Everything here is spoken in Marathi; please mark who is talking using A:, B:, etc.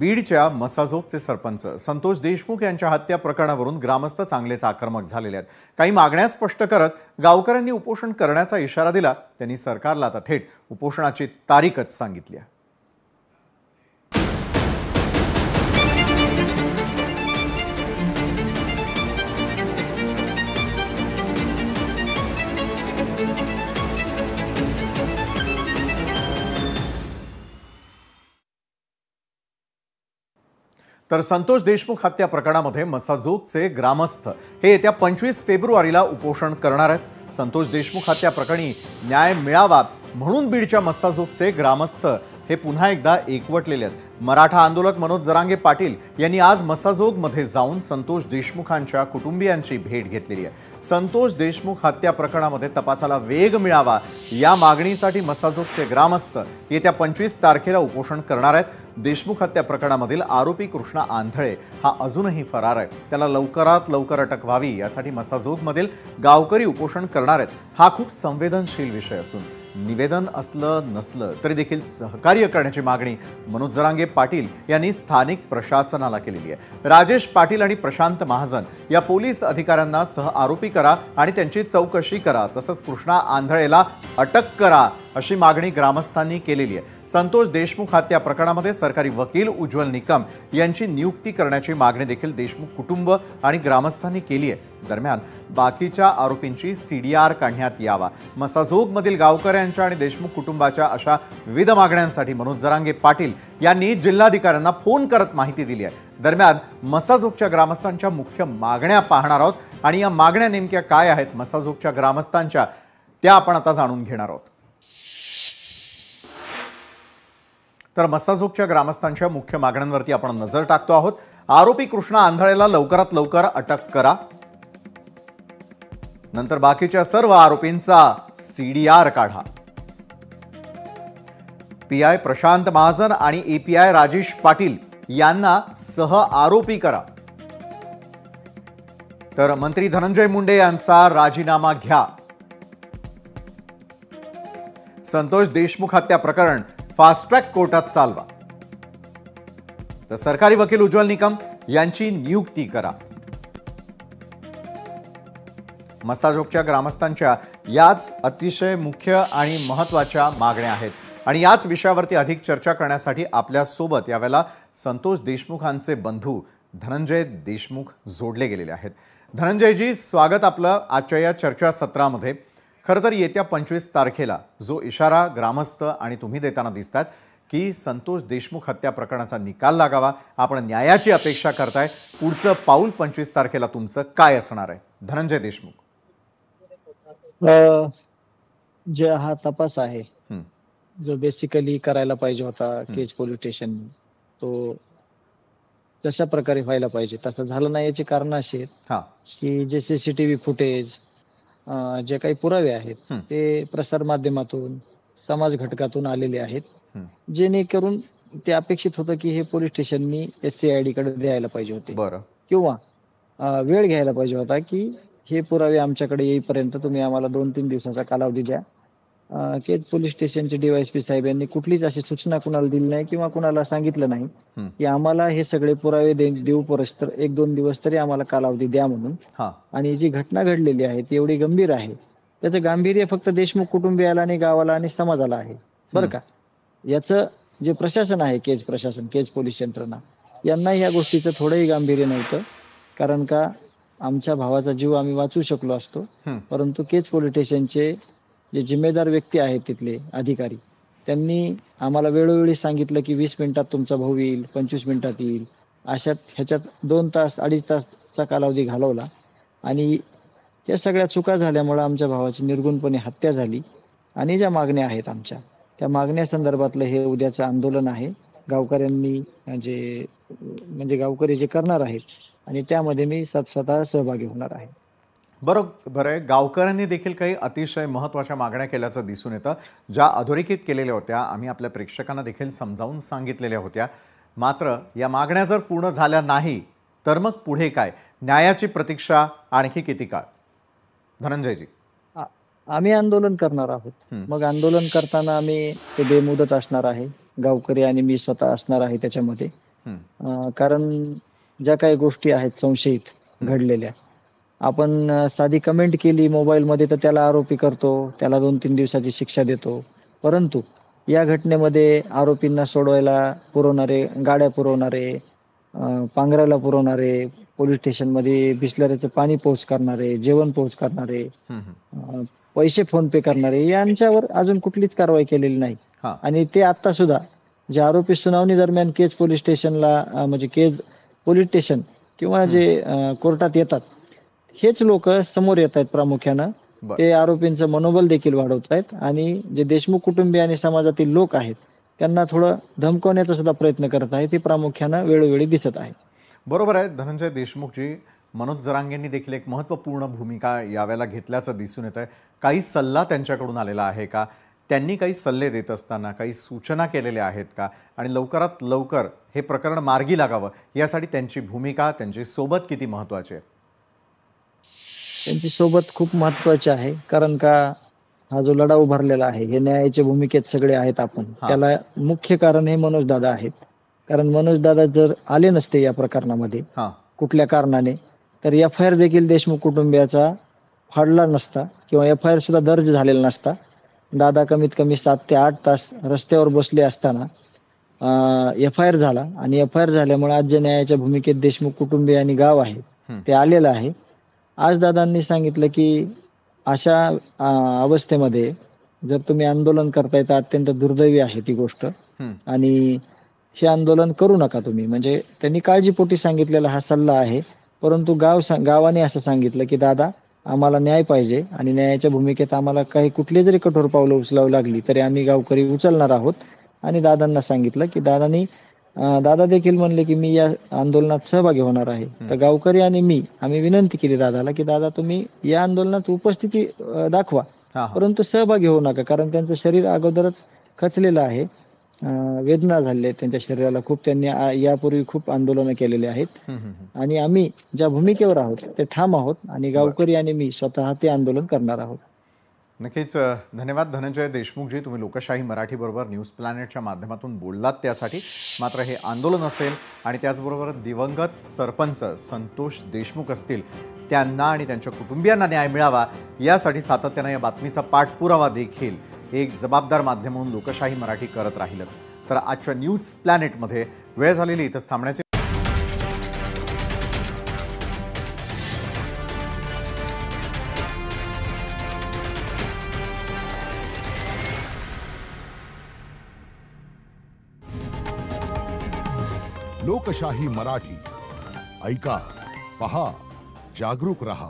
A: बीडच्या मसाजोगचे सरपंच संतोष देशमुख यांच्या हत्या प्रकरणावरून ग्रामस्थ चांगलेच आक्रमक झालेले आहेत। काही मागण्या स्पष्ट करत गावकऱ्यांनी उपोषण करण्याचा इशारा दिला। त्यांनी सरकारला आता थेट उपोषणाची तारीखच सांगितली आहे। तर संतोष देशमुख हत्या प्रकरणामध्ये मसाजोगचे ग्रामस्थ हे येत्या 25 फेब्रुवारीला उपोषण करणार आहेत। संतोष देशमुख हत्या प्रकरणी न्याय मिळावा म्हणून बीडच्या मसाजोगचे ग्रामस्थ हे पुन्हा एकदा एकवटलेले आहेत। मराठा आंदोलक मनोज जरांगे पाटील यांनी आज मसाजोगमध्ये जाऊन संतोष देशमुखांच्या कुटुंबियांची भेट घेतलेली आहे। संतोष देशमुख हत्या प्रकरणामध्ये तपासाला वेग मिळावा या मागणीसाठी मसाजोगचे ग्रामस्थ येत्या 25 तारखेला उपोषण करणार आहेत। देशमुख हत्या प्रकरणामधील आरोपी कृष्णा आंधळे हा अजूनही फरार आहे। त्याला लवकरात लवकर अटक व्हावी यासाठी मसाजोगमधील गावकरी उपोषण करणार आहेत। हा खूप संवेदनशील विषय असून निवेदन असलं नसलं तरी देखील सहकार्य करण्याची मागणी मनोज जरांगे पाटील यांनी स्थानिक प्रशासनाला केलेली आहे। राजेश पाटील आणि प्रशांत महाजन या पोलीस अधिकाऱ्यांना सह आरोपी करा आणि त्यांची चौकशी करा, तसंच कृष्णा आंधळेला अटक करा अशी मागणी ग्रामस्थांनी केलेली आहे। संतोष देशमुख हत्या प्रकरणामध्ये सरकारी वकील उज्ज्वल निकम यांची नियुक्ती करण्याची मागणी देखील देशमुख कुटुंब आणि ग्रामस्थांनी केली आहे। दरम्यान बाकीच्या आरोपींची सीडीआर काढण्यात यावा, मसाजोगमधील गावकऱ्यांच्या आणि देशमुख कुटुंबाच्या अशा विविध मागण्यांसाठी मनोज जरांगे पाटील यांनी जिल्हाधिकाऱ्यांना फोन करत माहिती दिली आहे। दरम्यान मसाजोगच्या ग्रामस्थांच्या मुख्य मागण्या पाहणार आहोत आणि या मागण्या नेमक्या काय आहेत मसाजोगच्या ग्रामस्थांच्या त्या आपण आता जाणून घेणार आहोत। तर मसाजोगच्या ग्रामस्थांच्या मुख्य मागण्यांवरती आपण नजर टाकतो आहोत। आरोपी कृष्णा आंधळेला लवकरात लवकर अटक करा, नंतर बाकीच्या सर्व आरोपींचा सीडीआर काढा, पीआय प्रशांत महाजन आणि एपीआय राजेश पाटील यांना सह आरोपी करा, तर मंत्री धनंजय मुंडे यांचा राजीनामा घ्या, संतोष देशमुख हत्या प्रकरण फास्ट ट्रॅक कोर्टात चालवा, तर सरकारी वकील उज्ज्वल निकम यांची नियुक्ती करा। मसाजोगच्या ग्रामस्थांच्या याच अतिशय मुख्य आणि महत्त्वाच्या मागण्या आहेत आणि याच विषयावरती अधिक चर्चा करण्यासाठी आपल्या सोबत यावेळेला संतोष देशमुखांचे बंधू धनंजय देशमुख जोडले गेलेले आहेत। धनंजयजी, स्वागत आपलं आजच्या या चर्चा सत्रामध्ये। खरं तर येत्या 25 तारखेला जो इशारा ग्रामस्थ आणि तुम्ही देताना दिसतात की संतोष देशमुख हत्या प्रकरणाचा निकाल लागावा, आपण न्यायाची अपेक्षा करताय, पुढचं पाऊल 25 तारखेला तुमचं काय असणार आहे? धनंजय देशमुख,
B: जे हा तपास आहे जो बेसिकली करायला पाहिजे होता केज पोलीस स्टेशन, तो जशा प्रकारे व्हायला पाहिजे तसं झालं नाही। याची कारण अशी आहेत की जे सीसीटीव्ही फुटेज, जे काही पुरावे आहेत ते प्रसार माध्यमातून समाज घटकातून आलेले आहेत, जेणेकरून ते अपेक्षित होतं की हे पोलीस स्टेशननी SCID कडे द्यायला पाहिजे होते किंवा वेळ घ्यायला पाहिजे होता की हे पुरावे आमच्याकडे येईपर्यंत तुम्ही आम्हाला 2-3 दिवसाचा कालावधी द्या। केज पोलीस स्टेशनचे DYSP साहेब यांनी कुठलीच अशी सूचना कुणाला दिली नाही किंवा कुणाला सांगितलं नाही की आम्हाला हे सगळे पुरावे देऊ परस्तर 1-2 दिवस तरी आम्हाला कालावधी द्या म्हणून। आणि जी घटना घडलेली आहे ती एवढी गंभीर आहे, त्याचं गांभीर्य फक्त देशमुख कुटुंबियाला आणि गावाला आणि समाजाला आहे बरं का। याचं जे प्रशासन आहे, केज प्रशासन, केज पोलीस यंत्रणा यांना या गोष्टीचं थोडंही गांभीर्य नव्हतं, कारण का आमच्या भावाचा जीव आम्ही वाचवू शकलो असतो। परंतु केज पोलीस स्टेशनचे जे जिम्मेदार व्यक्ती आहेत तिथले अधिकारी, त्यांनी आम्हाला वेळोवेळी सांगितलं की 20 मिनिटात तुमचा भाऊ येईल, 25 मिनिटात येईल, ह्याच्यात 2 तास 2.5 तासचा कालावधी घालवला आणि या सगळ्या चुका झाल्यामुळे आमच्या भावाची निर्गुणपणे हत्या झाली। आणि ज्या मागण्या आहेत आमच्या त्या मागण्या संदर्भातलं हे उद्याचं आंदोलन आहे। गावकऱ्यांनी म्हणजे गावकरी जे करणार आहेत आणि त्यामध्ये मी स्वतः सहभागी होणार आहे।
A: बरोबर आहे, गावकऱ्यांनी देखील काही अतिशय महत्त्वाच्या मागण्या केल्याचं दिसून येतं, ज्या अधोरेखित केलेल्या होत्या, आम्ही आपल्या प्रेक्षकांना देखील समजावून सांगितलेल्या होत्या। मात्र या मागण्या जर पूर्ण झाल्या नाही तर मग पुढे काय? न्यायाची प्रतीक्षा आणखी किती काळ? धनंजयजी,
B: आम्ही आंदोलन करणार आहोत। मग आंदोलन करताना आम्ही ते बेमुदत असणार आहे, गावकरी आणि मी स्वतः असणार आहे त्याच्यामध्ये। कारण ज्या काही गोष्टी आहेत संशयित घडलेल्या, आपण साधी कमेंट केली मोबाईलमध्ये तर त्याला आरोपी करतो, त्याला 2-3 दिवसाची शिक्षा देतो. परंतु या घटनेमध्ये आरोपींना सोडवायला पुरवणारे, गाड्या पुरवणारे, पांघरायला पुरवणारे, पोलीस स्टेशनमध्ये बिसलरीचं पाणी पोहोच करणारे, जेवण पोहोच करणारे, पैसे फोनपे करणारे यांच्यावर अजून कुठलीच कारवाई केलेली नाही.
A: हां.
B: आणि ते आता सुद्धा जे आरोपी सुनावणी दरम्यान केज पोलीस स्टेशनला म्हणजे केज पोलीस स्टेशन किंवा जे कोर्टात येतात, हेच लोक समोर येत आहेत प्रामुख्यानं.
A: बरं.
B: ते आरोपींचं मनोबल देखील वाढवत आहेत आणि जे देशमुख कुटुंबीय आणि समाजातील लोक आहेत, त्यांना थोडं धमकवण्याचा सुद्धा प्रयत्न करत आहेत. हे प्रामुख्यानं वेळोवेळी दिसत आहे.
A: बरोबर आहे धनंजय देशमुखजी. मनोज जरांगेंनी देखील एक महत्त्वपूर्ण भूमिका यावेळेला घेतल्याचं दिसून येत आहे. काही सल्ला त्यांच्याकडून आलेला आहे का? त्यांनी काही सल्ले देत असताना काही सूचना केलेल्या आहेत का? आणि लवकरात लवकर हे प्रकरण मार्गी लागावं यासाठी त्यांची भूमिका, त्यांची सोबत किती महत्त्वाची आहे?
B: त्यांची सोबत खूप महत्त्वाची आहे. कारण का हा जो लढा उभारलेला आहे, हे न्यायाच्या भूमिकेत सगळे आहेत आपण. त्याला मुख्य कारण हे मनोजदादा आहेत. कारण मनोजदादा जर आले नसते या प्रकरणामध्ये कुठल्या कारणाने, तर एफ-आय-आर देखील देशमुख कुटुंबियाचा फाडला नसता किंवा एफ-आय-आर सुद्धा दर्ज झालेला नसता. दादा कमीत कमी 7 ते 8 तास रस्त्यावर बसले असताना एफ-आय-आर झाला आणि एफ-आय-आर झाल्यामुळे आज जे न्यायाच्या भूमिकेत देशमुख कुटुंबीय आणि गाव आहे, ते आलेलं आहे. आज दादांनी सांगितलं की अशा अवस्थेमध्ये जर तुम्ही आंदोलन करताय तर अत्यंत दुर्दैवी आहे ती गोष्ट आणि हे आंदोलन करू नका तुम्ही. म्हणजे त्यांनी काळजीपोटी सांगितलेला हा सल्ला आहे. परंतु गावाने असं सांगितलं की दादा आम्हाला न्याय पाहिजे आणि न्यायाच्या भूमिकेत आम्हाला काही कुठली जरी कठोर पावलं उचलावी लागली तरी आम्ही गावकरी उचलणार आहोत. आणि दादांना सांगितलं की दादा देखील म्हणले की मी या आंदोलनात सहभागी होणार आहे. तर गावकरी आणि मी आम्ही विनंती केली दादाला की दादा तुम्ही या आंदोलनात उपस्थिती दाखवा, परंतु सहभागी होऊ नका. कारण त्यांचं शरीर अगोदरच खचलेलं आहे, वेदना झालेल्या आहेत त्यांच्या शरीराला खूप. त्यांनी यापूर्वी खूप आंदोलनं केलेली आहेत आणि आम्ही ज्या भूमिकेवर आहोत ते ठाम आहोत आणि गावकरी आणि मी स्वतः ते आंदोलन करणार आहोत.
A: नक्कीच धन्यवाद धनंजय देशमुखजी. तुम्ही लोकशाही मराठी बरोबर न्यूज प्लॅनेटच्या माध्यमातून बोललात त्यासाठी. मात्र हे आंदोलन असेल आणि त्याचबरोबर दिवंगत सरपंच संतोष देशमुख असतील, त्यांना आणि त्यांच्या कुटुंबियांना न्याय मिळावा यासाठी सातत्यानं या बातमीचा पाठपुरावा देखील एक जबाबदार माध्यम म्हणून लोकशाही मराठी करत राहीलच. तर आजच्या न्यूज प्लॅनेटमध्ये वेळ झालेली इथंच थांबण्याची.
C: लोकशाही मराठी ऐका, पहा, जागरूक रहा.